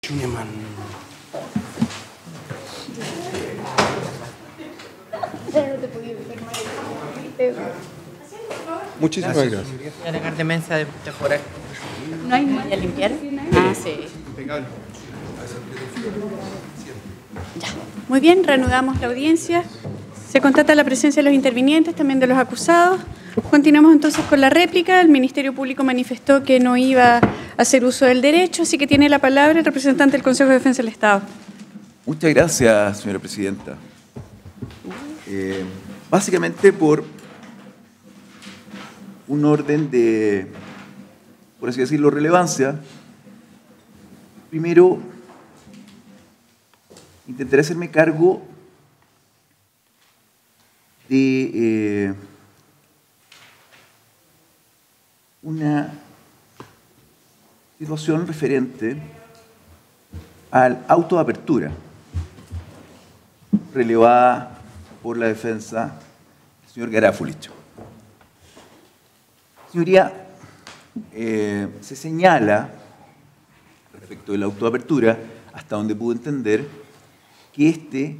Schunemann. Muchísimas gracias. Voy a alegar demencia de temporal. ¿No hay más? ¿Voy a limpiar? Ah, sí. Impecable. Ya. Muy bien, reanudamos la audiencia. Se constata la presencia de los intervinientes, también de los acusados. Continuamos entonces con la réplica. El Ministerio Público manifestó que no iba a hacer uso del derecho, así que tiene la palabra el representante del Consejo de Defensa del Estado. Muchas gracias, señora presidenta. Básicamente por un orden de, por así decirlo, relevancia. Primero, intentaré hacerme cargo de una situación referente al auto de apertura relevada por la defensa del señor Garafullich. Señoría, se señala, respecto del auto de apertura, hasta donde pude entender, que este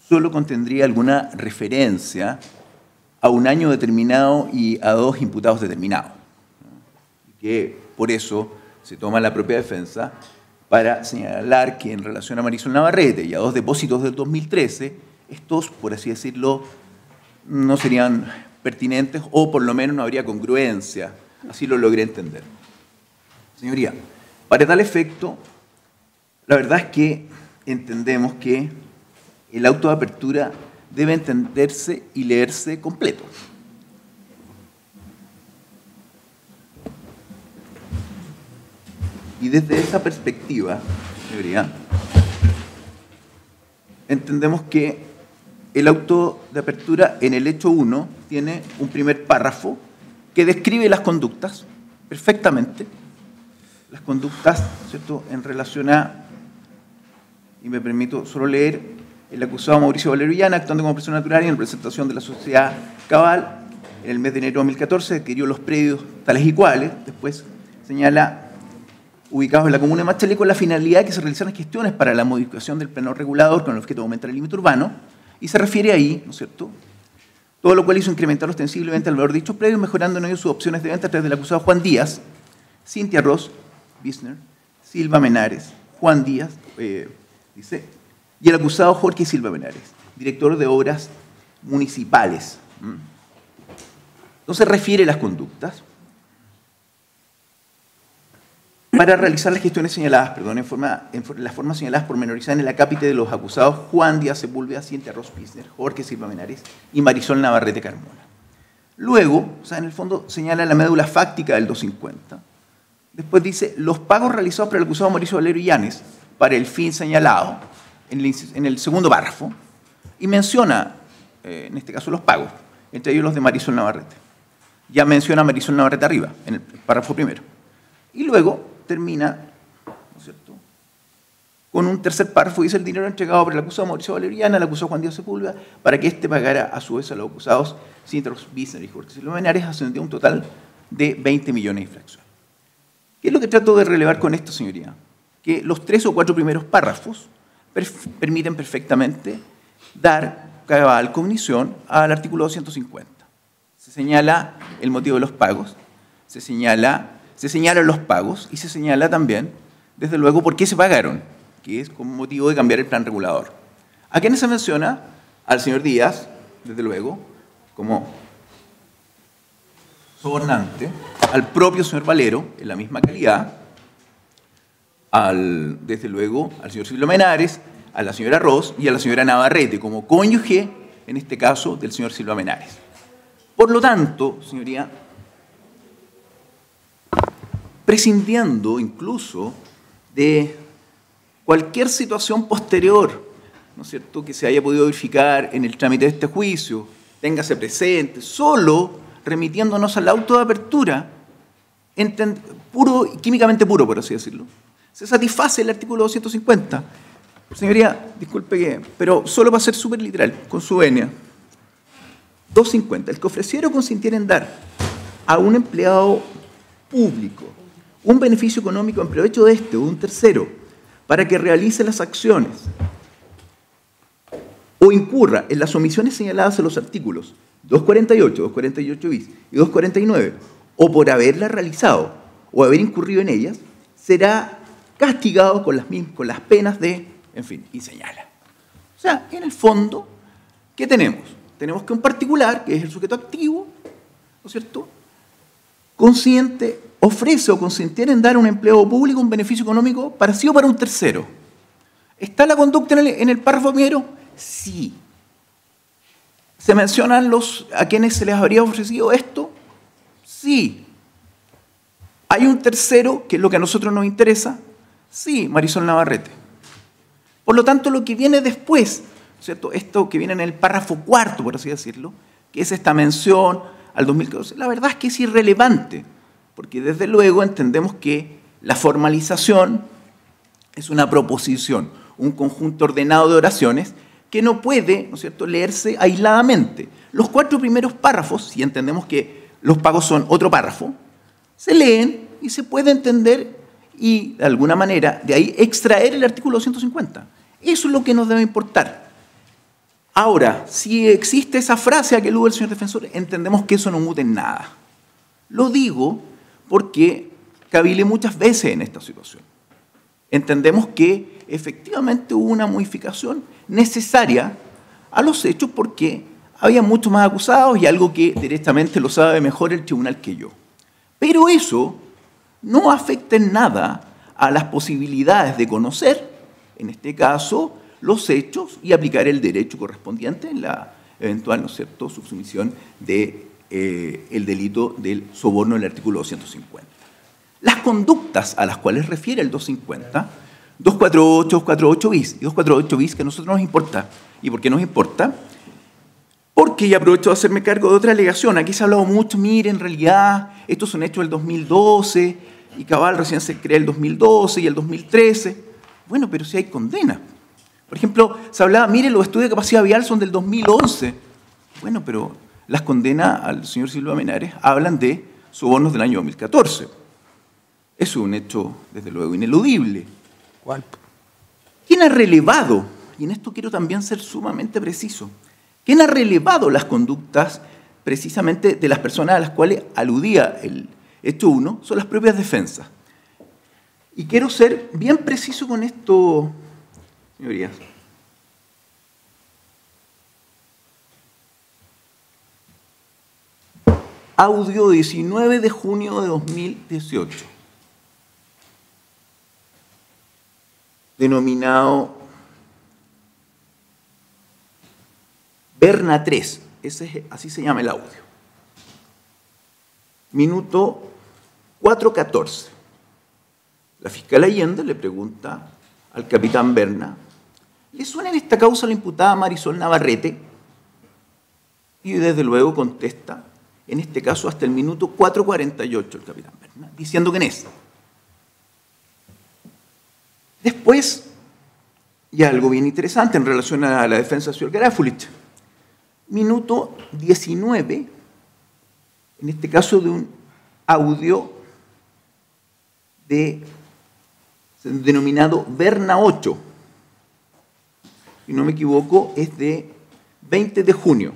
solo contendría alguna referencia a un año determinado y a dos imputados determinados, que por eso se toma la propia defensa para señalar que en relación a Marisol Navarrete y a dos depósitos del 2013, estos, por así decirlo, no serían pertinentes o por lo menos no habría congruencia. Así lo logré entender. Señoría, para tal efecto, la verdad es que entendemos que el auto de apertura debe entenderse y leerse completo. Y desde esa perspectiva, señoría, entendemos que el auto de apertura en el hecho 1 tiene un primer párrafo que describe las conductas perfectamente. Las conductas, ¿cierto?, en relación a, y me permito solo leer, el acusado Mauricio Valero Illana, actuando como persona natural y en representación de la sociedad Cabal, en el mes de enero de 2014, adquirió los predios tales y cuales. Después señala, ubicados en la comuna de Machalí, con la finalidad de que se realizaran gestiones para la modificación del plano regulador con el objeto de aumentar el límite urbano, y se refiere ahí, ¿no es cierto?, todo lo cual hizo incrementar ostensiblemente el valor de dichos predios, mejorando en ello sus opciones de venta a través del acusado Juan Díaz, Cintia Ross, Bisner, Silva Menares, Juan Díaz, dice, y el acusado Jorge Silva Menares, director de obras municipales. Entonces refiere las conductas para realizar las gestiones señaladas, perdón, en las formas señaladas pormenorizadas en el acápite de los acusados Juan Díaz Sepúlveda, Cintia Ross Bisner, Jorge Silva Menares y Marisol Navarrete Carmona. Luego, o sea, en el fondo señala la médula fáctica del 250. Después dice, los pagos realizados por el acusado Mauricio Valero Illanes para el fin señalado, en el segundo párrafo, y menciona, en este caso, los pagos, entre ellos los de Marisol Navarrete. Ya menciona a Marisol Navarrete arriba, en el párrafo primero. Y luego termina, ¿no es cierto?, con un tercer párrafo, dice el dinero entregado por el acusado Mauricio Valero Illana al acusado Juan Díaz Sepúlveda para que éste pagara a su vez a los acusados Cintia Ross Bisner y Jorge Silva Menares, ascendió a un total de 20 millones de infracciones. ¿Qué es lo que trato de relevar con esto, señoría? Que los 3 o 4 primeros párrafos permiten perfectamente dar cabal cognición al artículo 250. Se señala el motivo de los pagos, se señalan los pagos y se señala también, desde luego, por qué se pagaron, que es como motivo de cambiar el plan regulador. ¿A quiénes se menciona? Al señor Díaz, desde luego, como sobornante, al propio señor Valero, en la misma calidad, desde luego, al señor Silva Menares, a la señora Ross y a la señora Navarrete, como cónyuge, en este caso, del señor Silva Menares. Por lo tanto, señoría, prescindiendo incluso de cualquier situación posterior, ¿no es cierto?, que se haya podido verificar en el trámite de este juicio, téngase presente, solo remitiéndonos al auto de apertura, químicamente puro, por así decirlo, se satisface el artículo 250. Señoría, disculpe, pero solo para ser súper literal, con su venia. 250. El que ofreciera o consintiera en dar a un empleado público un beneficio económico en provecho de este o de un tercero para que realice las acciones o incurra en las omisiones señaladas en los artículos 248, 248 bis y 249, o por haberlas realizado o haber incurrido en ellas, será castigado con las penas de, en fin, y señala. O sea, en el fondo, ¿qué tenemos? Tenemos que un particular, que es el sujeto activo, ¿no es cierto?, consciente, ofrece o consintiera en dar a un empleado público un beneficio económico para sí o para un tercero. ¿Está la conducta en el párrafo primero? Sí. ¿Se mencionan a quienes se les habría ofrecido esto? Sí. ¿Hay un tercero, que es lo que a nosotros nos interesa? Sí, Marisol Navarrete. Por lo tanto, lo que viene después, ¿cierto?, esto que viene en el párrafo cuarto, por así decirlo, que es esta mención al 2014, la verdad es que es irrelevante, porque desde luego entendemos que la formalización es una proposición, un conjunto ordenado de oraciones que no puede, ¿no es cierto?, leerse aisladamente. Los 4 primeros párrafos, si entendemos que los pagos son otro párrafo, se leen y se puede entender y, de alguna manera, de ahí extraer el artículo 250. Eso es lo que nos debe importar. Ahora, si existe esa frase a que alude el señor defensor, entendemos que eso no muta en nada. Lo digo porque cabilé muchas veces en esta situación. Entendemos que efectivamente hubo una modificación necesaria a los hechos porque había muchos más acusados y algo que directamente lo sabe mejor el tribunal que yo. Pero eso no afecta en nada a las posibilidades de conocer, en este caso, los hechos y aplicar el derecho correspondiente en la eventual, ¿no es cierto?, subsumisión del delito del soborno del artículo 250. Las conductas a las cuales refiere el 250, 248, 248 bis y 248 bis, que a nosotros nos importa. ¿Y por qué nos importa? Porque, y aprovecho de hacerme cargo de otra alegación, aquí se ha hablado mucho, mire, en realidad, estos son hechos del 2012, y cabal recién se crea el 2012 y el 2013. Bueno, pero si hay condena. Por ejemplo, se hablaba, mire, los estudios de capacidad vial son del 2011. Bueno, pero las condenas al señor Silva Menares hablan de sobornos del año 2014. Eso es un hecho, desde luego, ineludible. ¿Cuál? ¿Quién ha relevado? Y en esto quiero también ser sumamente preciso. ¿Quién ha relevado las conductas precisamente de las personas a las cuales aludía el hecho 1? Son las propias defensas. Y quiero ser bien preciso con esto, señorías. Audio 19 de junio de 2018. Denominado Berna 3. Así se llama el audio. Minuto 4:14. La fiscal Allende le pregunta al capitán Berna, ¿le suena en esta causa la imputada Marisol Navarrete? Y desde luego contesta, en este caso hasta el minuto 4:48 el capitán Berna, diciendo que es. Después, y algo bien interesante en relación a la defensa del señor Garafulich, minuto 19, en este caso de un audio denominado Berna 8, si no me equivoco, es de 20 de junio.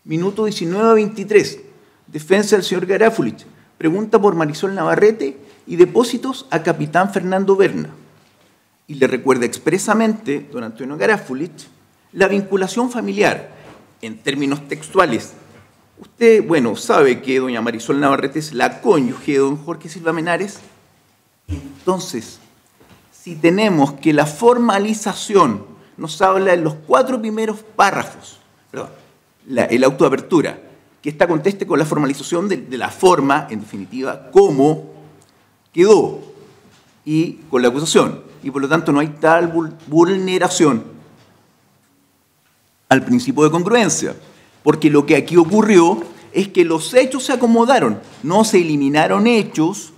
Minuto 19:23, defensa del señor Garafulich, pregunta por Marisol Navarrete y depósitos a capitán Fernando Berna. Y le recuerda expresamente, don Antonio Garafulich, la vinculación familiar, en términos textuales. Usted, bueno, sabe que doña Marisol Navarrete es la cónyuge de don Jorge Silva Menares. Entonces, si tenemos que la formalización nos habla en los 4 primeros párrafos, perdón, el auto de apertura, que esta conteste con la formalización de la forma, en definitiva, cómo quedó, y con la acusación, y por lo tanto no hay tal vulneración al principio de congruencia, porque lo que aquí ocurrió es que los hechos se acomodaron, no se eliminaron hechos,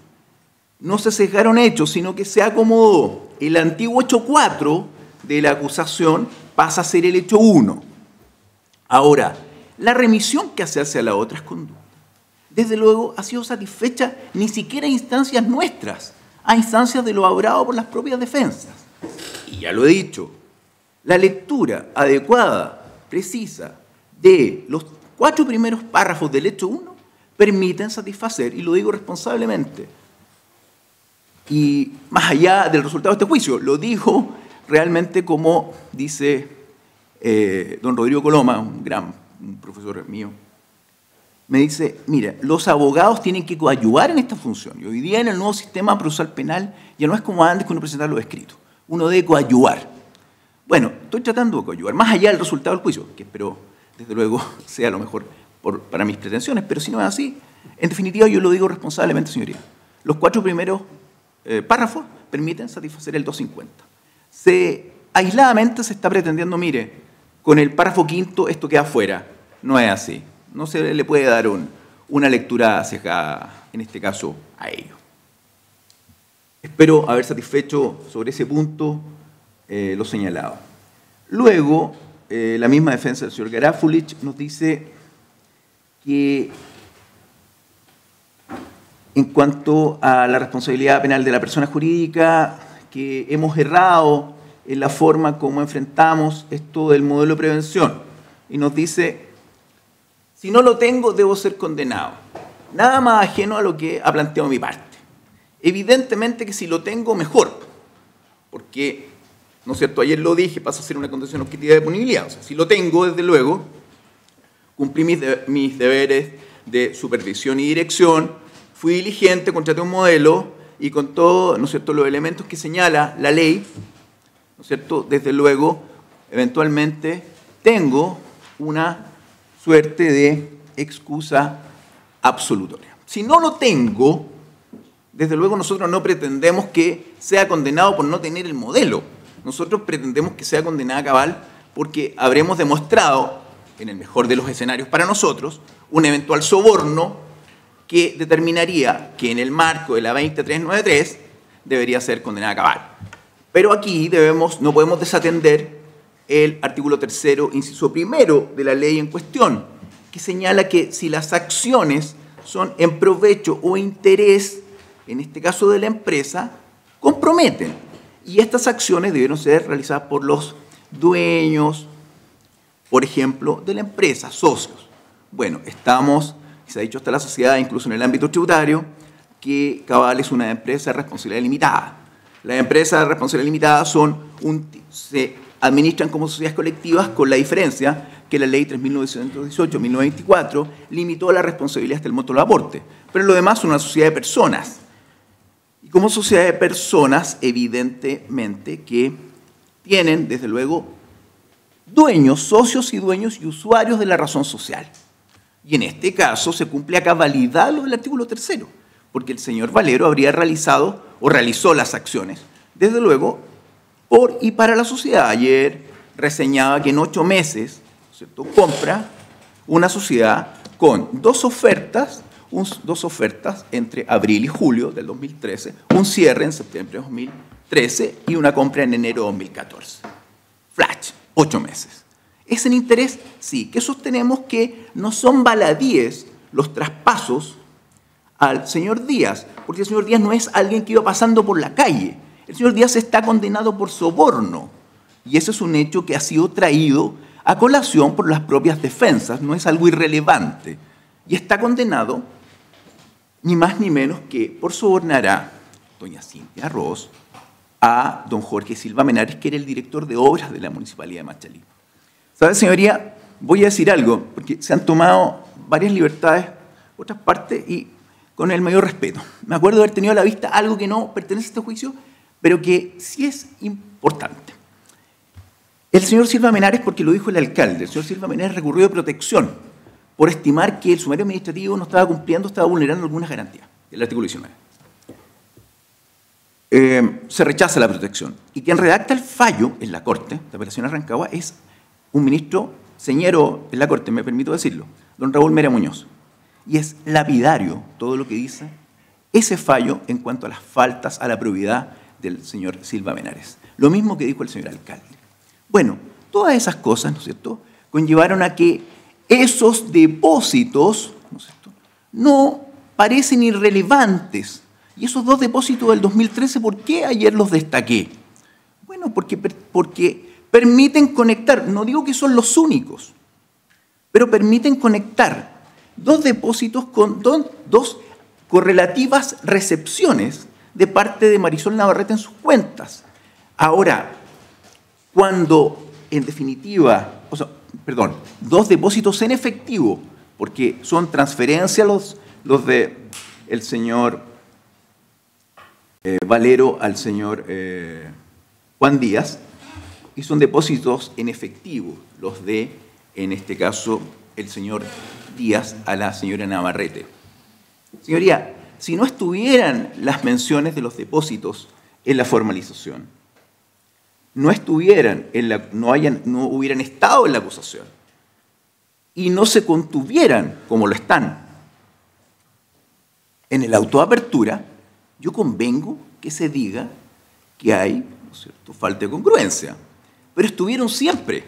no se cejaron hechos, sino que se acomodó. El antiguo hecho 4 de la acusación pasa a ser el hecho 1. Ahora, la remisión que se hace a las otras conductas desde luego, ha sido satisfecha ni siquiera a instancias nuestras, a instancias de lo abogados por las propias defensas. Y ya lo he dicho, la lectura adecuada, precisa, de los 4 primeros párrafos del hecho 1 permiten satisfacer, y lo digo responsablemente, y más allá del resultado de este juicio, lo digo realmente como dice don Rodrigo Coloma, un profesor mío, me dice, mira, los abogados tienen que coadyuvar en esta función. Y hoy día en el nuevo sistema procesal penal ya no es como antes que uno presentaba los escritos. Uno debe coadyuvar. Bueno, estoy tratando de coadyuvar, más allá del resultado del juicio, que espero, desde luego, sea lo mejor para mis pretensiones, pero si no es así, en definitiva yo lo digo responsablemente, señoría. Los 4 primeros párrafos permiten satisfacer el 250. Aisladamente se está pretendiendo, mire, con el párrafo 5º esto queda fuera. No es así. No se le puede dar una lectura sesgada, en este caso, a ello. Espero haber satisfecho sobre ese punto lo señalado. Luego, la misma defensa del señor Garafulich nos dice que en cuanto a la responsabilidad penal de la persona jurídica, que hemos errado en la forma como enfrentamos esto del modelo de prevención. Y nos dice, si no lo tengo, debo ser condenado. Nada más ajeno a lo que ha planteado mi parte. Evidentemente que si lo tengo, mejor. Porque, ¿no es cierto?, ayer lo dije, pasa a ser una condición objetiva de punibilidad. O sea, si lo tengo, desde luego, cumplí mis deberes de supervisión y dirección, fui diligente, contraté un modelo y con todos, ¿no es cierto?, los elementos que señala la ley, ¿no es cierto?, desde luego, eventualmente tengo una suerte de excusa absolutoria. Si no lo tengo, desde luego nosotros no pretendemos que sea condenado por no tener el modelo. Nosotros pretendemos que sea condenada cabal porque habremos demostrado, en el mejor de los escenarios para nosotros, un eventual soborno que determinaría que en el marco de la 20393 debería ser condenada cabal. Pero aquí no podemos desatender el artículo 3º, inciso 1 de la ley en cuestión, que señala que si las acciones son en provecho o interés, en este caso de la empresa, comprometen. Y estas acciones debieron ser realizadas por los dueños, por ejemplo, de la empresa, socios. Bueno, se ha dicho hasta la sociedad, incluso en el ámbito tributario, que cabal es una empresa de responsabilidad limitada. Las empresas de responsabilidad limitada se administran como sociedades colectivas, con la diferencia que la ley 3.918/1924 limitó la responsabilidad hasta el monto del aporte. Pero lo demás es una sociedad de personas. Y como sociedad de personas, evidentemente que tienen, desde luego, dueños, socios y dueños y usuarios de la razón social. Y en este caso se cumple a cabalidad lo del artículo 3º, porque el señor Valero habría realizado o realizó las acciones, desde luego, por y para la sociedad. Ayer reseñaba que en 8 meses, ¿cierto?, compra una sociedad con 2 ofertas entre abril y julio del 2013, un cierre en septiembre de 2013 y una compra en enero de 2014. Flash, 8 meses. ¿Es en interés? Sí. ¿Qué sostenemos? Que no son baladíes los traspasos al señor Díaz, porque el señor Díaz no es alguien que iba pasando por la calle. El señor Díaz está condenado por soborno, y ese es un hecho que ha sido traído a colación por las propias defensas, no es algo irrelevante. Y está condenado, ni más ni menos que por sobornar a doña Cintia Ross, a don Jorge Silva Menares, que era el director de obras de la Municipalidad de Machalí. ¿Sabe, señoría? Voy a decir algo, porque se han tomado varias libertades, otras partes, y con el mayor respeto. Me acuerdo de haber tenido a la vista algo que no pertenece a este juicio, pero que sí es importante. El señor Silva Menares, porque lo dijo el alcalde, el señor Silva Menares recurrió de protección por estimar que el sumario administrativo no estaba cumpliendo, estaba vulnerando algunas garantías, el artículo 19. Se rechaza la protección. Y quien redacta el fallo en la Corte de Apelaciones Rancagua es un ministro señero en la Corte, me permito decirlo, don Raúl Mera Muñoz. Y es lapidario todo lo que dice ese fallo en cuanto a las faltas a la probidad del señor Silva Menares. Lo mismo que dijo el señor alcalde. Bueno, todas esas cosas, ¿no es cierto?, conllevaron a que esos depósitos, ¿no es cierto?, no parecen irrelevantes. Y esos dos depósitos del 2013, ¿por qué ayer los destaqué? Bueno, porque permiten conectar, no digo que son los únicos, pero permiten conectar dos depósitos con dos correlativas recepciones de parte de Marisol Navarrete en sus cuentas. Ahora, cuando en definitiva, dos depósitos en efectivo, porque son transferencias los de el señor Valero al señor Juan Díaz, y son depósitos en efectivo, los de, en este caso, el señor Díaz a la señora Navarrete. Señoría, si no estuvieran las menciones de los depósitos en la formalización, no hubieran estado en la acusación y no se contuvieran como lo están en el auto de apertura, yo convengo que se diga que hay, ¿no es cierto?, falta de congruencia. Pero estuvieron siempre.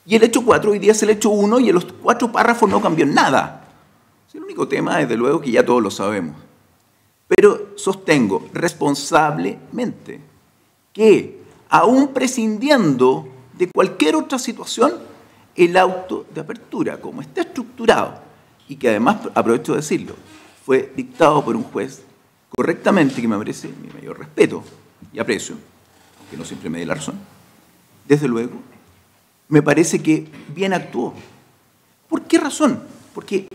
Y el hecho 4 hoy día es el hecho 1 y en los 4 párrafos no cambió nada. Es el único tema, desde luego, que ya todos lo sabemos. Pero sostengo responsablemente que, aún prescindiendo de cualquier otra situación, el auto de apertura, como está estructurado, y que además, aprovecho de decirlo, fue dictado por un juez correctamente, que me merece mi mayor respeto y aprecio, que no siempre me dé la razón, desde luego, me parece que bien actuó. ¿Por qué razón? Porque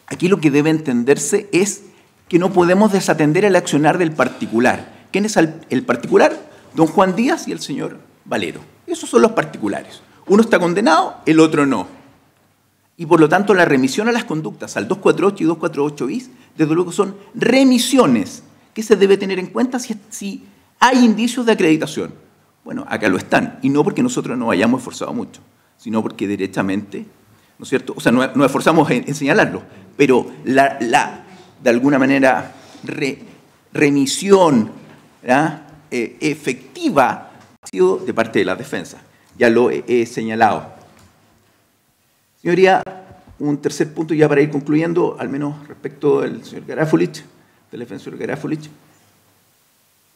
aquí lo que debe entenderse es que no podemos desatender el accionar del particular. ¿Quién es el particular? Don Juan Díaz y el señor Valero. Esos son los particulares. Uno está condenado, el otro no. Y por lo tanto la remisión a las conductas, al 248 y 248 bis, desde luego son remisiones que se debe tener en cuenta si hay indicios de acreditación. Bueno, acá lo están, y no porque nosotros nos hayamos esforzado mucho, sino porque derechamente, ¿no es cierto? O sea, nos esforzamos en señalarlo, pero de alguna manera, remisión efectiva ha sido de parte de la defensa. Ya lo he señalado. Señoría, un tercer punto ya para ir concluyendo, al menos respecto del señor Garafulich, del defensor Garafulich,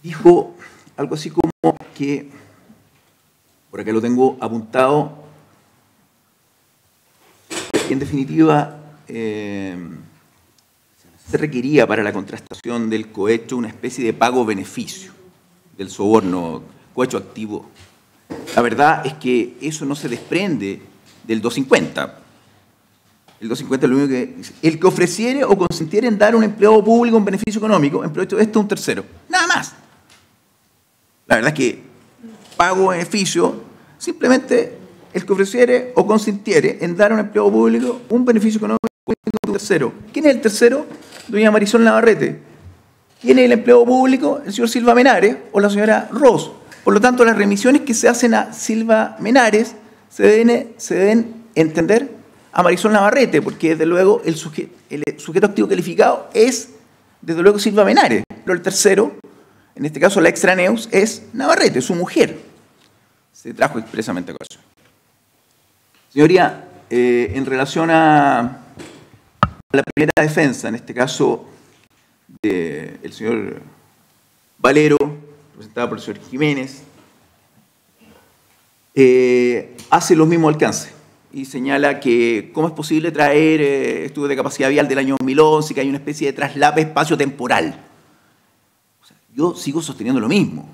dijo algo así como que, por acá lo tengo apuntado, en definitiva, se requería para la contrastación del cohecho una especie de pago-beneficio del soborno, cohecho activo. La verdad es que eso no se desprende del 250. El 250 es lo único que dice: el que ofreciere o consintiere en dar a un empleado público un beneficio económico, en provecho de esto un tercero. Nada más. La verdad es que pago-beneficio, simplemente el que ofreciere o consintiere en dar a un empleado público un beneficio económico a un tercero. ¿Quién es el tercero? Doña Marisol Navarrete. ¿Quién es el empleado público? El señor Silva Menares o la señora Ross. Por lo tanto, las remisiones que se hacen a Silva Menares se deben entender a Marisol Navarrete, porque desde luego el sujeto activo calificado es, desde luego, Silva Menares, pero el tercero, en este caso la extraneus, es Navarrete, su mujer. Se trajo expresamente a colación. Señoría, en relación a la primera defensa, en este caso del señor Valero, representado por el señor Jiménez, hace los mismos alcances y señala que cómo es posible traer estudios de capacidad vial del año 2011, que hay una especie de traslape espacio-temporal. O sea, yo sigo sosteniendo lo mismo.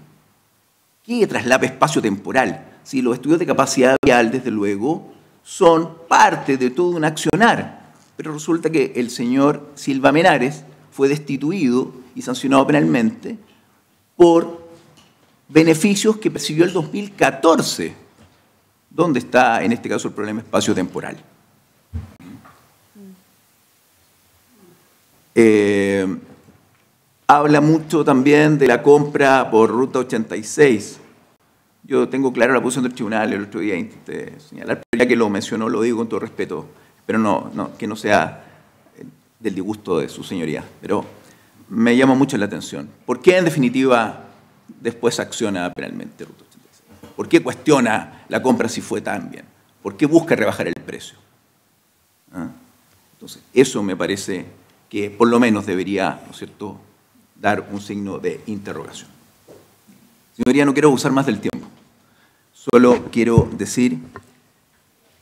¿Qué traslape espacio-temporal? Si los estudios de capacidad vial, desde luego, son parte de todo un accionar, pero resulta que el señor Silva Menares fue destituido y sancionado penalmente por beneficios que percibió el 2014. ¿Dónde está, en este caso, el problema espacio-temporal? Habla mucho también de la compra por Ruta 86. Yo tengo clara la posición del tribunal, el otro día intenté señalar, pero ya que lo mencionó, lo digo con todo respeto, pero que no sea del disgusto de su señoría. Pero me llama mucho la atención. ¿Por qué, en definitiva, después acciona penalmente Ruta 86? ¿Por qué cuestiona la compra si fue tan bien? ¿Por qué busca rebajar el precio? Entonces, eso me parece que por lo menos debería, ¿no es cierto?, dar un signo de interrogación. Señoría, no quiero abusar más del tiempo. Solo quiero decir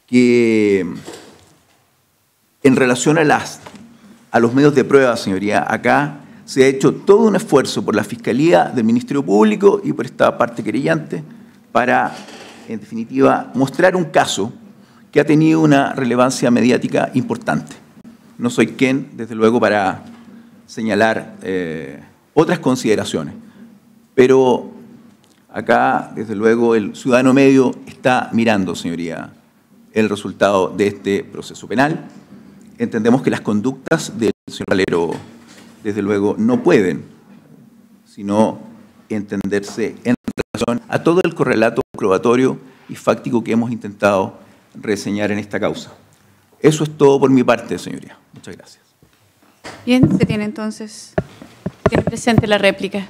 que en relación a los medios de prueba, señoría, acá se ha hecho todo un esfuerzo por la Fiscalía del Ministerio Público y por esta parte querellante para, en definitiva, mostrar un caso que ha tenido una relevancia mediática importante. No soy quien, desde luego, para señalar otras consideraciones, pero acá, desde luego, el ciudadano medio está mirando, señoría, el resultado de este proceso penal. Entendemos que las conductas del señor Valero, desde luego, no pueden sino entenderse en relación a todo el correlato probatorio y fáctico que hemos intentado reseñar en esta causa. Eso es todo por mi parte, señoría. Muchas gracias. Bien, se tiene entonces presente la réplica.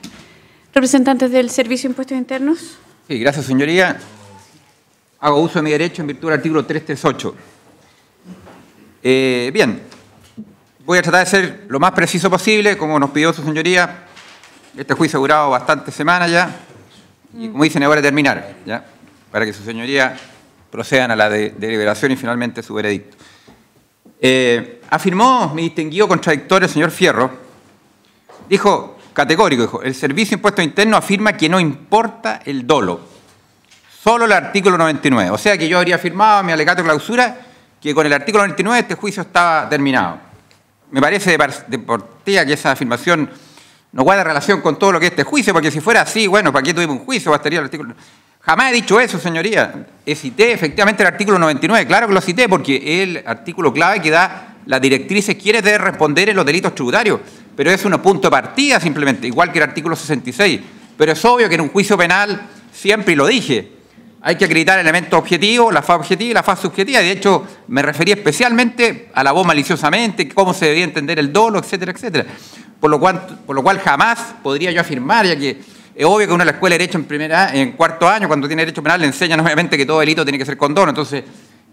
Representantes del Servicio de Impuestos Internos. Sí, gracias, señoría. Hago uso de mi derecho en virtud del artículo 338. Bien, voy a tratar de ser lo más preciso posible, como nos pidió su señoría. Este juicio ha durado bastantes semanas ya, y como dicen, ahora terminar, ¿ya?, para que su señoría procedan a la deliberación y finalmente su veredicto. Afirmó mi distinguido contradictor, el señor Fierro, dijo, categórico, dijo, el Servicio de Impuestos Internos afirma que no importa el dolo, solo el artículo 99. O sea que yo habría afirmado en mi alegato de clausura que con el artículo 99 este juicio estaba terminado. Me parece de partida que esa afirmación no guarda relación con todo lo que es este juicio, porque si fuera así, bueno, ¿para qué tuvimos un juicio? Bastaría el artículo. Jamás he dicho eso, señoría. Cité efectivamente el artículo 99. Claro que lo cité porque es el artículo clave que da las directrices, quiere de responder en los delitos tributarios. Pero es un punto de partida simplemente, igual que el artículo 66. Pero es obvio que en un juicio penal, siempre, y lo dije, hay que acreditar elementos objetivos, la faz objetiva y la faz subjetiva. De hecho, me referí especialmente a la voz maliciosamente, cómo se debía entender el dolo, etcétera, etcétera. Por lo cual jamás podría yo afirmar, ya que es obvio que uno en la escuela de Derecho en cuarto año, cuando tiene Derecho Penal, le enseñan obviamente que todo delito tiene que ser con dolo. Entonces,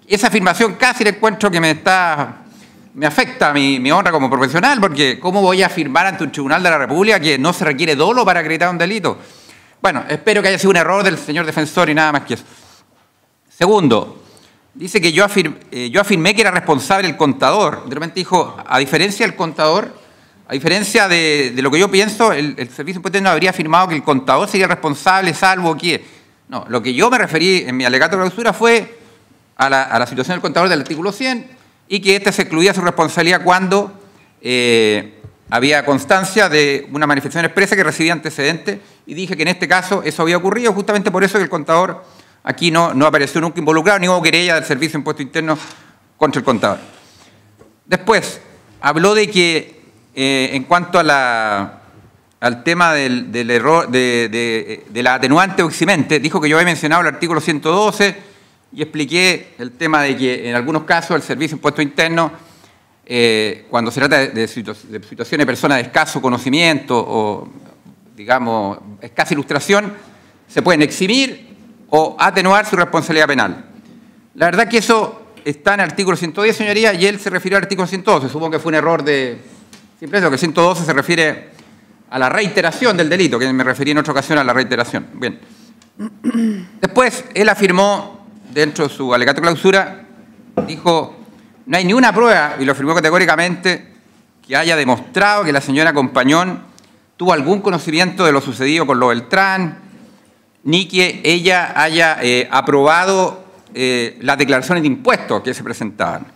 esa afirmación casi le encuentro que me afecta a mi honra como profesional, porque ¿cómo voy a afirmar ante un tribunal de la República que no se requiere dolo para acreditar un delito? Bueno, espero que haya sido un error del señor defensor y nada más que eso. Segundo, dice que yo afirmé que era responsable el contador. De repente dijo, a diferencia del contador, a diferencia de lo que yo pienso, el Servicio de Impuestos no habría afirmado que el contador sería responsable, salvo que... No, lo que yo me referí en mi alegato de clausura fue a la situación del contador del artículo 100 y que éste se excluía su responsabilidad cuando había constancia de una manifestación expresa que recibía antecedentes, y dije que en este caso eso había ocurrido, justamente por eso que el contador aquí no apareció nunca involucrado, ni hubo querella del Servicio de Impuestos Internos contra el contador. Después, habló de que en cuanto a al tema del error de la atenuante o eximente, dijo que yo había mencionado el artículo 112 y expliqué el tema de que en algunos casos el Servicio de Impuestos Internos, cuando se trata de situaciones de personas de escaso conocimiento o, digamos, escasa ilustración, se pueden eximir o atenuar su responsabilidad penal. La verdad que eso está en el artículo 110, señoría, y él se refirió al artículo 112. Supongo que fue un error de... Siempre eso, que el 112 se refiere a la reiteración del delito, que me referí en otra ocasión a la reiteración. Bien. Después, él afirmó, dentro de su alegato de clausura, dijo, no hay ni una prueba, y lo afirmó categóricamente, que haya demostrado que la señora Compañón tuvo algún conocimiento de lo sucedido con lo Beltrán, ni que ella haya aprobado las declaraciones de impuestos que se presentaban.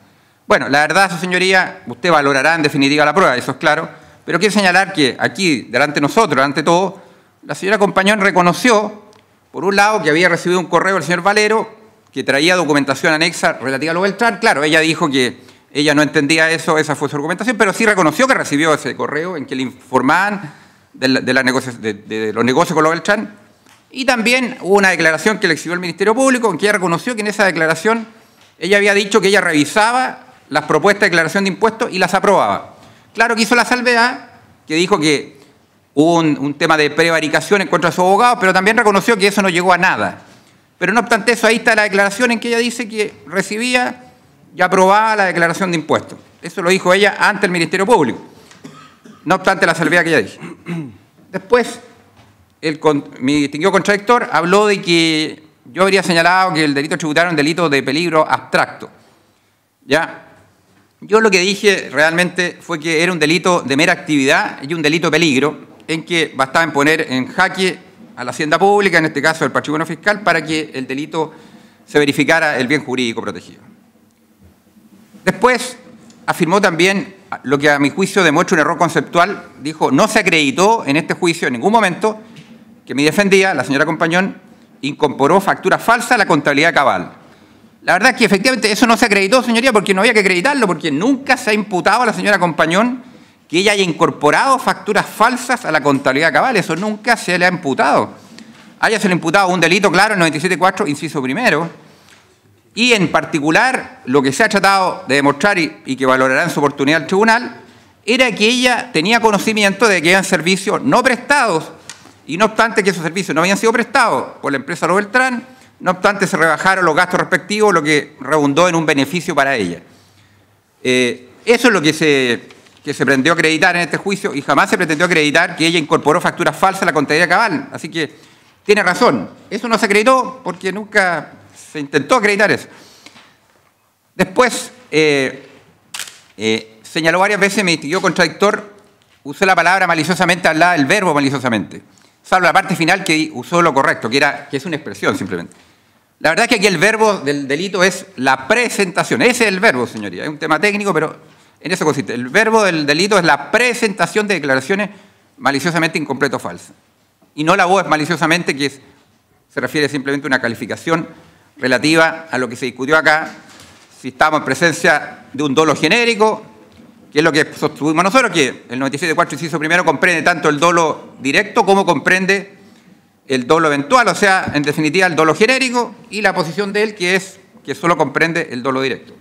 Bueno, la verdad, su señoría, usted valorará en definitiva la prueba, eso es claro, pero quiero señalar que aquí, delante de nosotros, delante de todo, la señora Compañón reconoció, por un lado, que había recibido un correo del señor Valero que traía documentación anexa relativa a lo Beltrán. Claro, ella dijo que ella no entendía eso, esa fue su argumentación, pero sí reconoció que recibió ese correo en que le informaban de los negocios con lo Beltrán. Y también hubo una declaración que le exhibió el Ministerio Público, en que ella reconoció que en esa declaración ella había dicho que ella revisaba las propuestas de declaración de impuestos y las aprobaba. Claro que hizo la salvedad, que dijo que hubo un tema de prevaricación en contra de su abogado, pero también reconoció que eso no llegó a nada. Pero no obstante eso, ahí está la declaración en que ella dice que recibía y aprobaba la declaración de impuestos. Eso lo dijo ella ante el Ministerio Público. No obstante la salvedad que ya dije. Después, mi distinguido contradictor habló de que yo habría señalado que el delito tributario es un delito de peligro abstracto. ¿Ya? Yo lo que dije realmente fue que era un delito de mera actividad y un delito de peligro, en que bastaba en poner en jaque a la hacienda pública, en este caso el patrimonio fiscal, para que el delito se verificara el bien jurídico protegido. Después afirmó también lo que a mi juicio demuestra un error conceptual. Dijo, no se acreditó en este juicio en ningún momento que mi defendida, la señora Compañón, incorporó factura falsa a la contabilidad cabal. La verdad es que efectivamente eso no se acreditó, señoría, porque no había que acreditarlo, porque nunca se ha imputado a la señora Compañón que ella haya incorporado facturas falsas a la contabilidad cabal. Eso nunca se le ha imputado. A ella se le ha imputado un delito, claro, en 97.4, inciso primero, y en particular lo que se ha tratado de demostrar y que valorará en su oportunidad el tribunal, era que ella tenía conocimiento de que eran servicios no prestados, y no obstante que esos servicios no habían sido prestados por la empresa Lo Beltrán, no obstante se rebajaron los gastos respectivos, lo que redundó en un beneficio para ella. Eso es lo que se pretendió acreditar en este juicio, y jamás se pretendió acreditar que ella incorporó facturas falsas a la contabilidad cabal. Así que tiene razón. Eso no se acreditó porque nunca se intentó acreditar eso. Después, señaló varias veces, me distinguió contradictor, usó la palabra maliciosamente, hablaba del verbo maliciosamente, salvo la parte final que usó lo correcto, que es una expresión simplemente. La verdad es que aquí el verbo del delito es la presentación. Ese es el verbo, señoría. Es un tema técnico, pero en eso consiste. El verbo del delito es la presentación de declaraciones maliciosamente incompletas o falsas. Y no la voz maliciosamente, que se refiere simplemente a una calificación relativa a lo que se discutió acá, si estamos en presencia de un dolo genérico, que es lo que sostuvimos nosotros, que el 97.4 inciso primero comprende tanto el dolo directo como comprende el dolo eventual, o sea, en definitiva, el dolo genérico, y la posición de él, que es que solo comprende el dolo directo.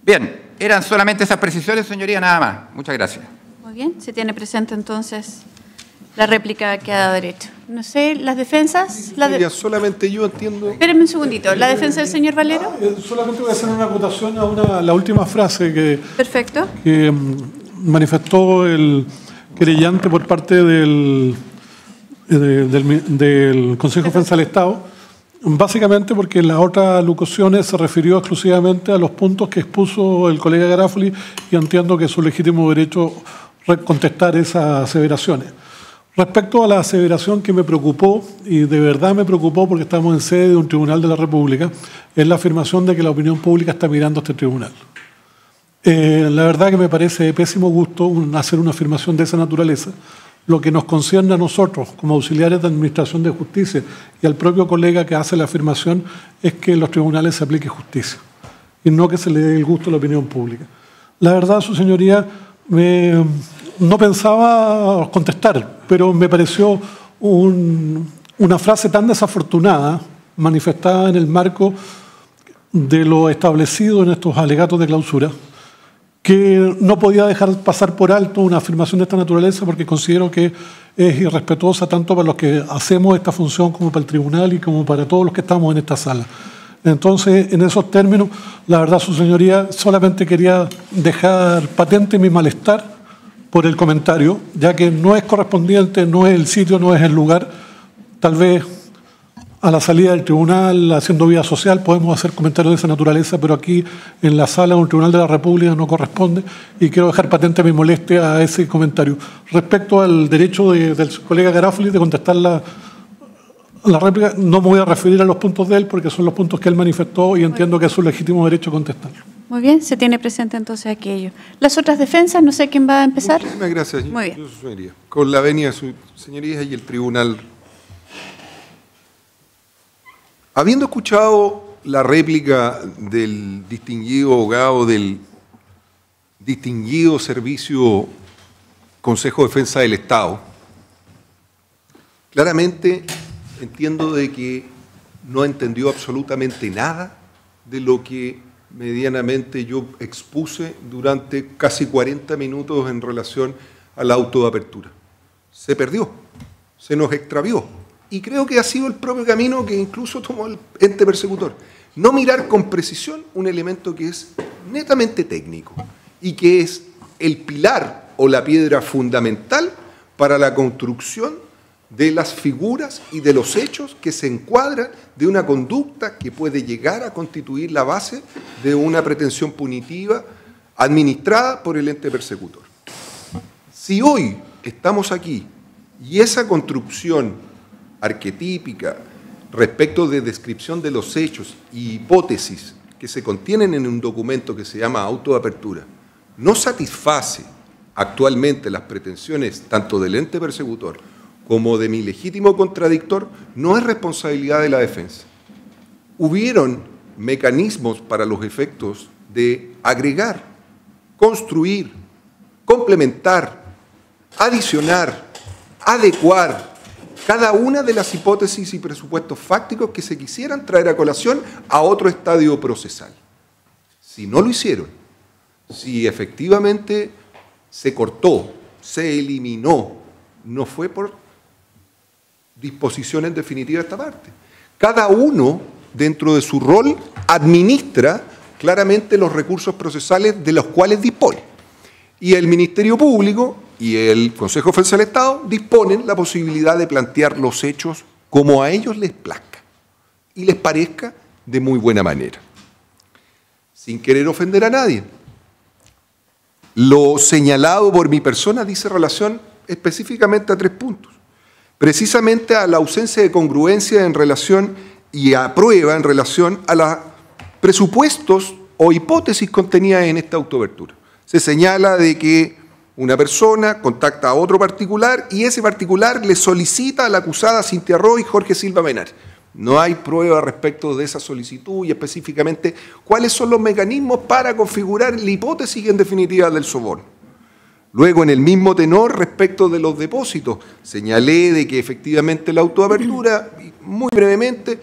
Bien, eran solamente esas precisiones, señoría, nada más. Muchas gracias. Muy bien, se tiene presente entonces la réplica que ha dado derecho. No sé, las defensas. Solamente yo entiendo. Espérenme un segundito. ¿La defensa del señor Valero? Solamente voy a hacer una acotación a la última frase Perfecto. que manifestó el querellante por parte del Consejo de Defensa del Estado, básicamente porque en las otras locuciones se refirió exclusivamente a los puntos que expuso el colega Garofoli, y entiendo que es su legítimo derecho contestar esas aseveraciones. Respecto a la aseveración que me preocupó, y de verdad me preocupó porque estamos en sede de un tribunal de la República, es la afirmación de que la opinión pública está mirando a este tribunal. La verdad que me parece de pésimo gusto hacer una afirmación de esa naturaleza. Lo que nos concierne a nosotros, como auxiliares de Administración de Justicia, y al propio colega que hace la afirmación, es que en los tribunales se aplique justicia, y no que se le dé el gusto a la opinión pública. La verdad, su señoría, no pensaba contestar, pero me pareció una frase tan desafortunada, manifestada en el marco de lo establecido en estos alegatos de clausura, que no podía dejar pasar por alto una afirmación de esta naturaleza, porque considero que es irrespetuosa tanto para los que hacemos esta función como para el tribunal y como para todos los que estamos en esta sala. Entonces, en esos términos, la verdad, su señoría, solamente quería dejar patente mi malestar por el comentario, ya que no es correspondiente, no es el sitio, no es el lugar. Tal vez a la salida del tribunal, haciendo vida social, podemos hacer comentarios de esa naturaleza, pero aquí en la sala de un tribunal de la República no corresponde, y quiero dejar patente mi molestia a ese comentario. Respecto al derecho del colega Garofoli de contestar la réplica, no me voy a referir a los puntos de él porque son los puntos que él manifestó y entiendo que es su legítimo derecho contestarlo. Muy bien, se tiene presente entonces aquello. Las otras defensas, no sé quién va a empezar. Muchísimas gracias. Muy bien. Su señoría. Con la venia de su señoría y el tribunal. Habiendo escuchado la réplica del distinguido abogado del distinguido Servicio Consejo de Defensa del Estado, claramente entiendo de que no entendió absolutamente nada de lo que medianamente yo expuse durante casi 40 minutos en relación al auto de apertura. Se perdió, se nos extravió. Y creo que ha sido el propio camino que incluso tomó el ente persecutor. No mirar con precisión un elemento que es netamente técnico. y que es el pilar o la piedra fundamental para la construcción de las figuras y de los hechos que se encuadran de una conducta que puede llegar a constituir la base de una pretensión punitiva administrada por el ente persecutor. Si hoy estamos aquí y esa construcción arquetípica respecto de descripción de los hechos y hipótesis que se contienen en un documento que se llama auto de apertura no satisface actualmente las pretensiones tanto del ente persecutor como de mi legítimo contradictor, no es responsabilidad de la defensa. Hubieron mecanismos para los efectos de agregar, construir, complementar, adicionar, adecuar cada una de las hipótesis y presupuestos fácticos que se quisieran traer a colación a otro estadio procesal. Si no lo hicieron, si efectivamente se cortó, se eliminó, no fue por disposición en definitiva de esta parte. Cada uno, dentro de su rol, administra claramente los recursos procesales de los cuales dispone. Y el Ministerio Público y el Consejo de Defensa del Estado disponen la posibilidad de plantear los hechos como a ellos les plazca y les parezca de muy buena manera, sin querer ofender a nadie. Lo señalado por mi persona dice relación específicamente a 3 puntos. Precisamente a la ausencia de congruencia en relación y a prueba en relación a los presupuestos o hipótesis contenidas en esta autoapertura. Se señala de que una persona contacta a otro particular y ese particular le solicita a la acusada Cintia Roy y Jorge Silva Menar. No hay prueba respecto de esa solicitud y específicamente cuáles son los mecanismos para configurar la hipótesis en definitiva del soborno. Luego, en el mismo tenor, respecto de los depósitos, señalé de que efectivamente la autoapertura, muy brevemente,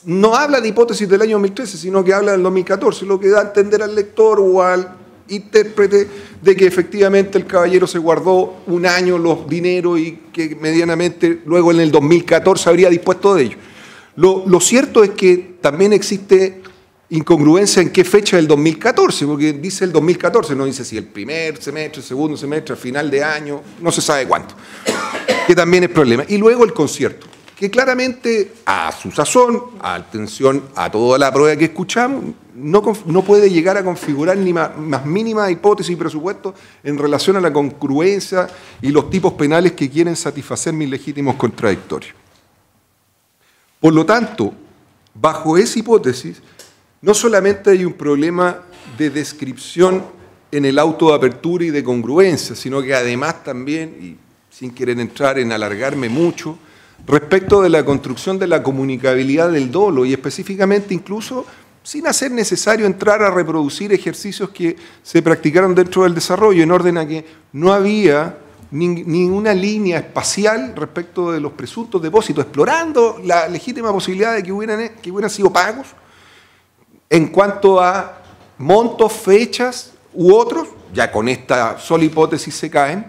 no habla de hipótesis del año 2013, sino que habla del 2014, lo que da a entender al lector o al intérprete de que efectivamente el caballero se guardó un año los dineros y que medianamente luego en el 2014 habría dispuesto de ellos. Lo cierto es que también existe incongruencia en qué fecha del 2014, porque dice el 2014, no dice si el primer semestre, el segundo semestre, al final de año, no se sabe cuánto, que también es problema. Y luego el concierto, que claramente a su sazón, a atención a toda la prueba que escuchamos, no puede llegar a configurar ni más mínima hipótesis y presupuesto en relación a la congruencia y los tipos penales que quieren satisfacer mis legítimos contradictorios. Por lo tanto, bajo esa hipótesis, no solamente hay un problema de descripción en el auto de apertura y de congruencia, sino que además también, y sin querer entrar en alargarme mucho, respecto de la construcción de la comunicabilidad del dolo y específicamente incluso sin hacer necesario entrar a reproducir ejercicios que se practicaron dentro del desarrollo en orden a que no había ninguna línea espacial respecto de los presuntos depósitos, explorando la legítima posibilidad de que hubieran sido pagos en cuanto a montos, fechas u otros, ya con esta sola hipótesis se caen,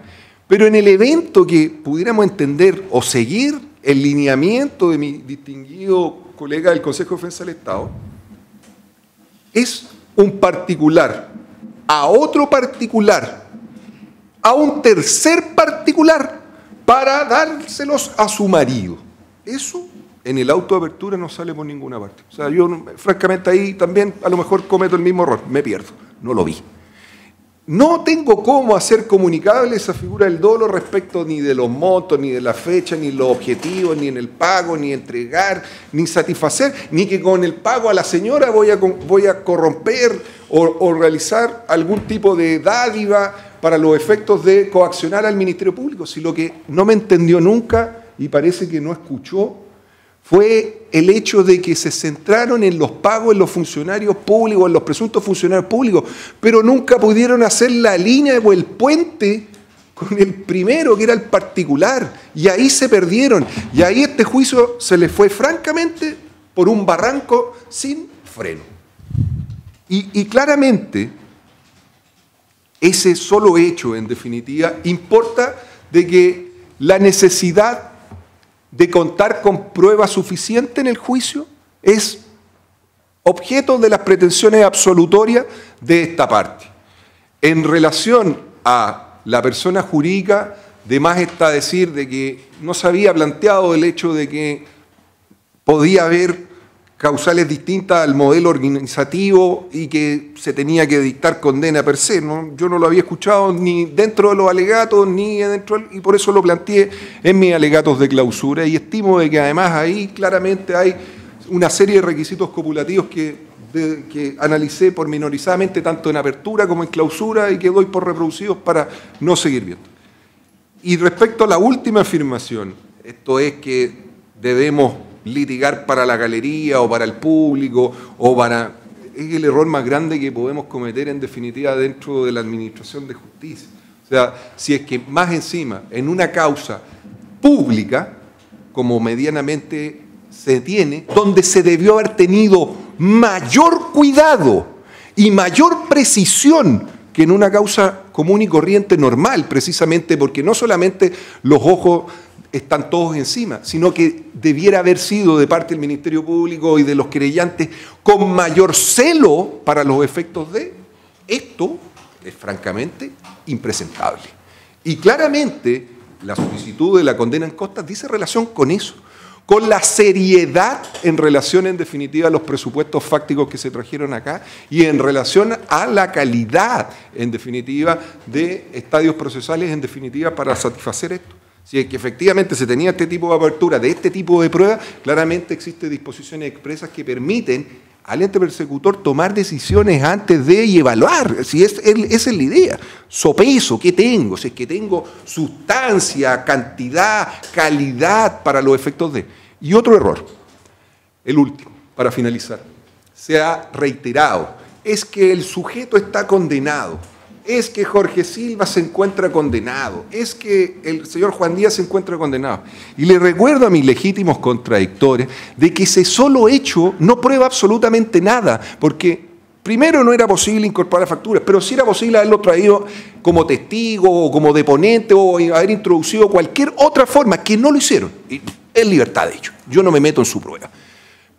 pero en el evento que pudiéramos entender o seguir el lineamiento de mi distinguido colega del Consejo de Defensa del Estado, es un particular a otro particular, a un tercer particular, para dárselos a su marido. Eso en el auto de apertura no sale por ninguna parte. O sea, yo francamente ahí también a lo mejor cometo el mismo error, me pierdo, no lo vi. No tengo cómo hacer comunicable esa figura del dolo respecto ni de los montos, ni de la fecha, ni los objetivos, ni en el pago, ni entregar, ni satisfacer, ni que con el pago a la señora voy a corromper o realizar algún tipo de dádiva para los efectos de coaccionar al Ministerio Público. Si lo que no me entendió nunca y parece que no escuchó fue el hecho de que se centraron en los pagos en los funcionarios públicos, en los presuntos funcionarios públicos, pero nunca pudieron hacer la línea o el puente con el primero, que era el particular, y ahí se perdieron, y ahí este juicio se les fue francamente por un barranco sin freno. Y claramente, ese solo hecho, en definitiva, importa de que la necesidad de contar con prueba suficiente en el juicio es objeto de las pretensiones absolutorias de esta parte. En relación a la persona jurídica, de más está decir de que no se había planteado el hecho de que podía haber causales distintas al modelo organizativo y que se tenía que dictar condena per se. ¿No? Yo no lo había escuchado ni dentro de los alegatos, ni dentro y por eso lo planteé en mis alegatos de clausura, y estimo de que además ahí claramente hay una serie de requisitos copulativos que analicé pormenorizadamente tanto en apertura como en clausura y que doy por reproducidos para no seguir viendo. Y respecto a la última afirmación, esto es que debemos litigar para la galería o para el público o para... Es el error más grande que podemos cometer en definitiva dentro de la administración de justicia. O sea, si es que más encima en una causa pública, como medianamente se tiene, donde se debió haber tenido mayor cuidado y mayor precisión que en una causa común y corriente normal, precisamente porque no solamente los ojos están todos encima, sino que debiera haber sido de parte del Ministerio Público y de los querellantes con mayor celo para los efectos de esto, es francamente impresentable. Y claramente la solicitud de la condena en costas dice relación con eso, con la seriedad en relación, en definitiva, a los presupuestos fácticos que se trajeron acá y en relación a la calidad, en definitiva, de estadios procesales, en definitiva, para satisfacer esto. Si es que efectivamente se tenía este tipo de apertura, de este tipo de pruebas, claramente existen disposiciones expresas que permiten al ente persecutor tomar decisiones antes de y evaluar. Si esa es la idea. Sopeso, ¿qué tengo? Si es que tengo sustancia, cantidad, calidad para los efectos de... Y otro error, el último, para finalizar, se ha reiterado, es que el sujeto está condenado, es que Jorge Silva se encuentra condenado, es que el señor Juan Díaz se encuentra condenado. Y le recuerdo a mis legítimos contradictores de que ese solo hecho no prueba absolutamente nada, porque primero no era posible incorporar facturas, pero sí era posible haberlo traído como testigo o como deponente o haber introducido cualquier otra forma, que no lo hicieron. Y es libertad de hecho, yo no me meto en su prueba.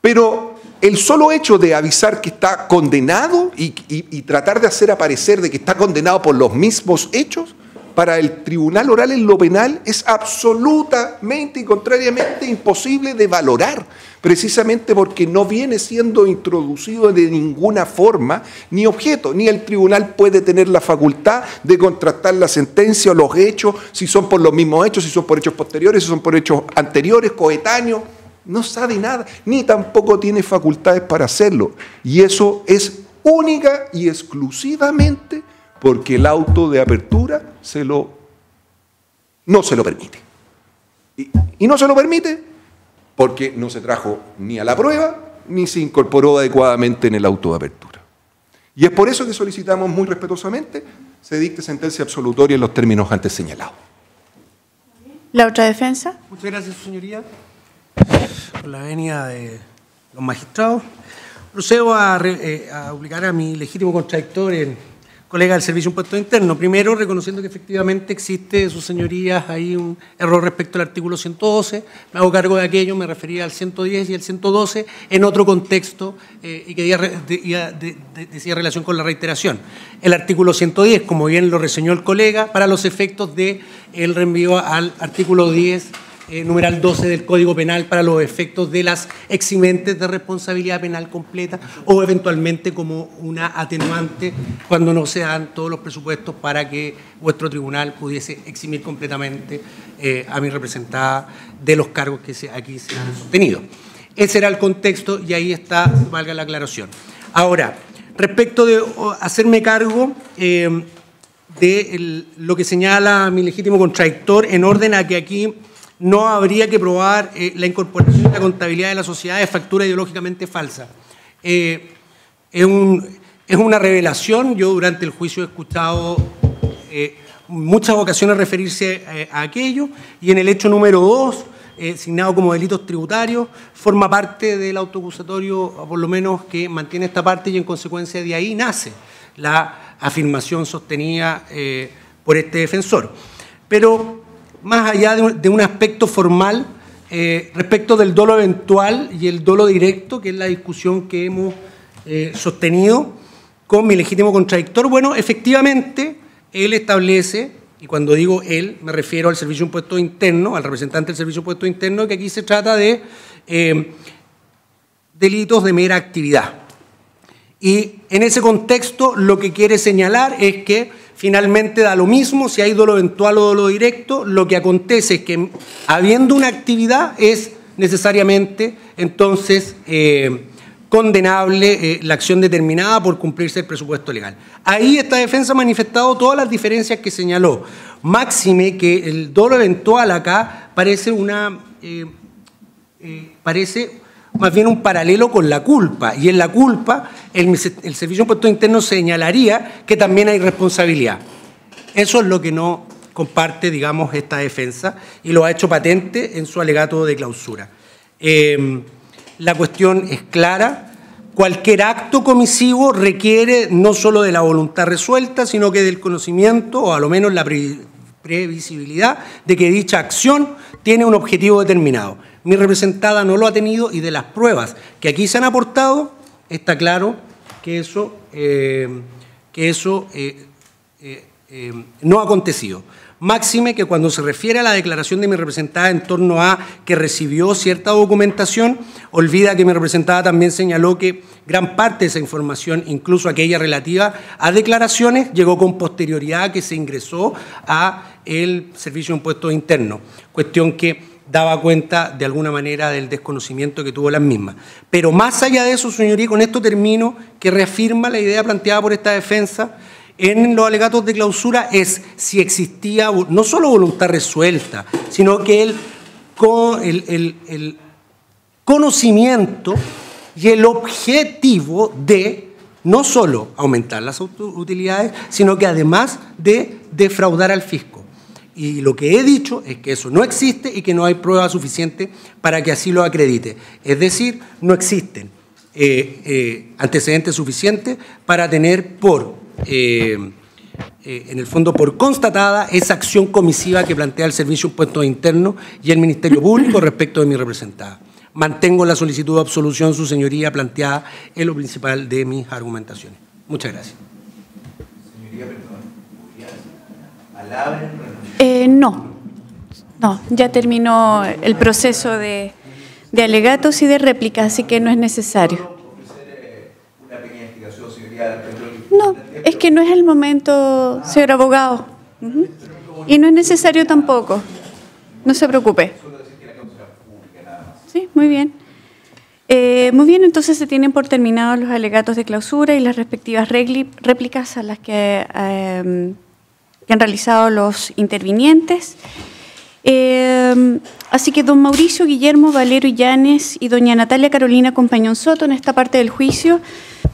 Pero el solo hecho de avisar que está condenado y tratar de hacer aparecer de que está condenado por los mismos hechos, para el tribunal oral en lo penal es absolutamente y contrariamente imposible de valorar, precisamente porque no viene siendo introducido de ninguna forma ni objeto, ni el tribunal puede tener la facultad de contrastar la sentencia o los hechos, si son por los mismos hechos, si son por hechos posteriores, si son por hechos anteriores, coetáneos. No sabe nada, ni tampoco tiene facultades para hacerlo. Y eso es única y exclusivamente porque el auto de apertura no se lo permite. Y no se lo permite porque no se trajo ni a la prueba, ni se incorporó adecuadamente en el auto de apertura. Y es por eso que solicitamos muy respetuosamente se dicte sentencia absolutoria en los términos antes señalados. ¿La otra defensa? Muchas gracias, su señoría. Con la venia de los magistrados, procedo a obligar a mi legítimo contradictor, el colega del Servicio de Impuestos Internos. Primero, reconociendo que efectivamente existe, sus señorías, ahí un error respecto al artículo 112. Me hago cargo de aquello, me refería al 110 y al 112 en otro contexto y que decía relación con la reiteración. El artículo 110, como bien lo reseñó el colega, para los efectos del reenvío al artículo 10, numeral 12 del Código Penal para los efectos de las eximentes de responsabilidad penal completa o eventualmente como una atenuante cuando no se dan todos los presupuestos para que vuestro tribunal pudiese eximir completamente a mi representada de los cargos que aquí se han sostenido. Ese era el contexto y ahí está, valga la aclaración. Ahora, respecto de hacerme cargo de lo que señala mi legítimo contradictor en orden a que aquí no habría que probar la incorporación de la contabilidad de la sociedad de factura ideológicamente falsa. Es una revelación. Yo durante el juicio he escuchado muchas ocasiones referirse a aquello y en el hecho número 2, asignado como delitos tributarios, forma parte del autoacusatorio, por lo menos que mantiene esta parte y en consecuencia de ahí nace la afirmación sostenida por este defensor. Pero más allá de un aspecto formal, respecto del dolo eventual y el dolo directo, que es la discusión que hemos sostenido, con mi legítimo contradictor. Bueno, efectivamente, él establece, y cuando digo él, me refiero al Servicio de Impuestos Internos, al representante del Servicio de Impuestos Internos, que aquí se trata de delitos de mera actividad. Y en ese contexto lo que quiere señalar es que finalmente da lo mismo si hay dolo eventual o dolo directo, lo que acontece es que habiendo una actividad es necesariamente entonces condenable la acción determinada por cumplirse el presupuesto legal. Ahí esta defensa ha manifestado todas las diferencias que señaló. Máxime que el dolo eventual acá parece más bien un paralelo con la culpa, y en la culpa el Servicio de Impuestos Internos señalaría que también hay responsabilidad. Eso es lo que no comparte, digamos, esta defensa, y lo ha hecho patente en su alegato de clausura. La cuestión es clara. Cualquier acto comisivo requiere no solo de la voluntad resuelta, sino que del conocimiento, o a lo menos la previsibilidad, de que dicha acción tiene un objetivo determinado. Mi representada no lo ha tenido, y de las pruebas que aquí se han aportado, está claro que eso no ha acontecido. Máxime que cuando se refiere a la declaración de mi representada en torno a que recibió cierta documentación, olvida que mi representada también señaló que gran parte de esa información, incluso aquella relativa a declaraciones, llegó con posterioridad a que se ingresó a el Servicio de Impuestos Internos, cuestión que daba cuenta de alguna manera del desconocimiento que tuvo las mismas. Pero más allá de eso, señoría, con esto termino, que reafirma la idea planteada por esta defensa en los alegatos de clausura, es si existía no solo voluntad resuelta, sino que el conocimiento y el objetivo de no solo aumentar las utilidades, sino que además de defraudar al fisco. Y lo que he dicho es que eso no existe y que no hay prueba suficiente para que así lo acredite. Es decir, no existen antecedentes suficientes para tener en el fondo por constatada esa acción comisiva que plantea el Servicio de Impuestos Internos y el Ministerio Público respecto de mi representada. Mantengo la solicitud de absolución, su señoría, planteada en lo principal de mis argumentaciones. Muchas gracias. Señoría, perdón, ¿podría No, ya terminó el proceso de alegatos y de réplica, así que no es necesario. una pequeña explicación, señoría? No, es que no es el momento, señor abogado. Y no es necesario tampoco. No se preocupe. Sí, muy bien. Muy bien, entonces se tienen por terminados los alegatos de clausura y las respectivas réplicas a las que han realizado los intervinientes. Así que don Mauricio Guillermo Valero Illanes y doña Natalia Carolina Compañón Soto, en esta parte del juicio,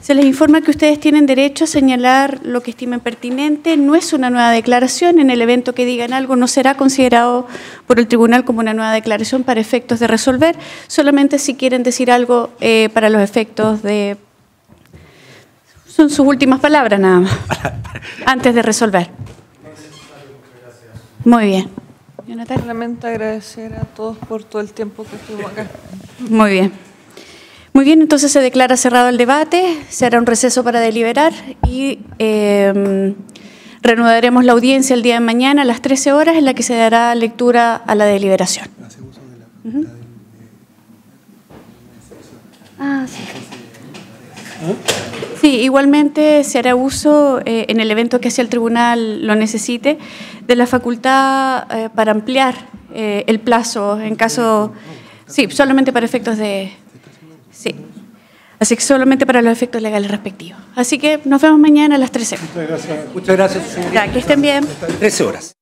se les informa que ustedes tienen derecho a señalar lo que estimen pertinente. No es una nueva declaración. En el evento que digan algo no será considerado por el tribunal como una nueva declaración para efectos de resolver. Solamente si quieren decir algo para los efectos de... Son sus últimas palabras nada más, antes de resolver. Muy bien. Solamente agradecer a todos por todo el tiempo que estuvimos acá. Muy bien. Muy bien, entonces se declara cerrado el debate, se hará un receso para deliberar y reanudaremos la audiencia el día de mañana a las 13 horas en la que se dará lectura a la deliberación. Sí. Sí, igualmente se hará uso en el evento que así el tribunal lo necesite de la facultad para ampliar el plazo en caso, sí, solamente para efectos de, sí, así que solamente para los efectos legales respectivos. Así que nos vemos mañana a las 13 horas. Muchas gracias, señorita. Ya, que estén bien. 13 horas.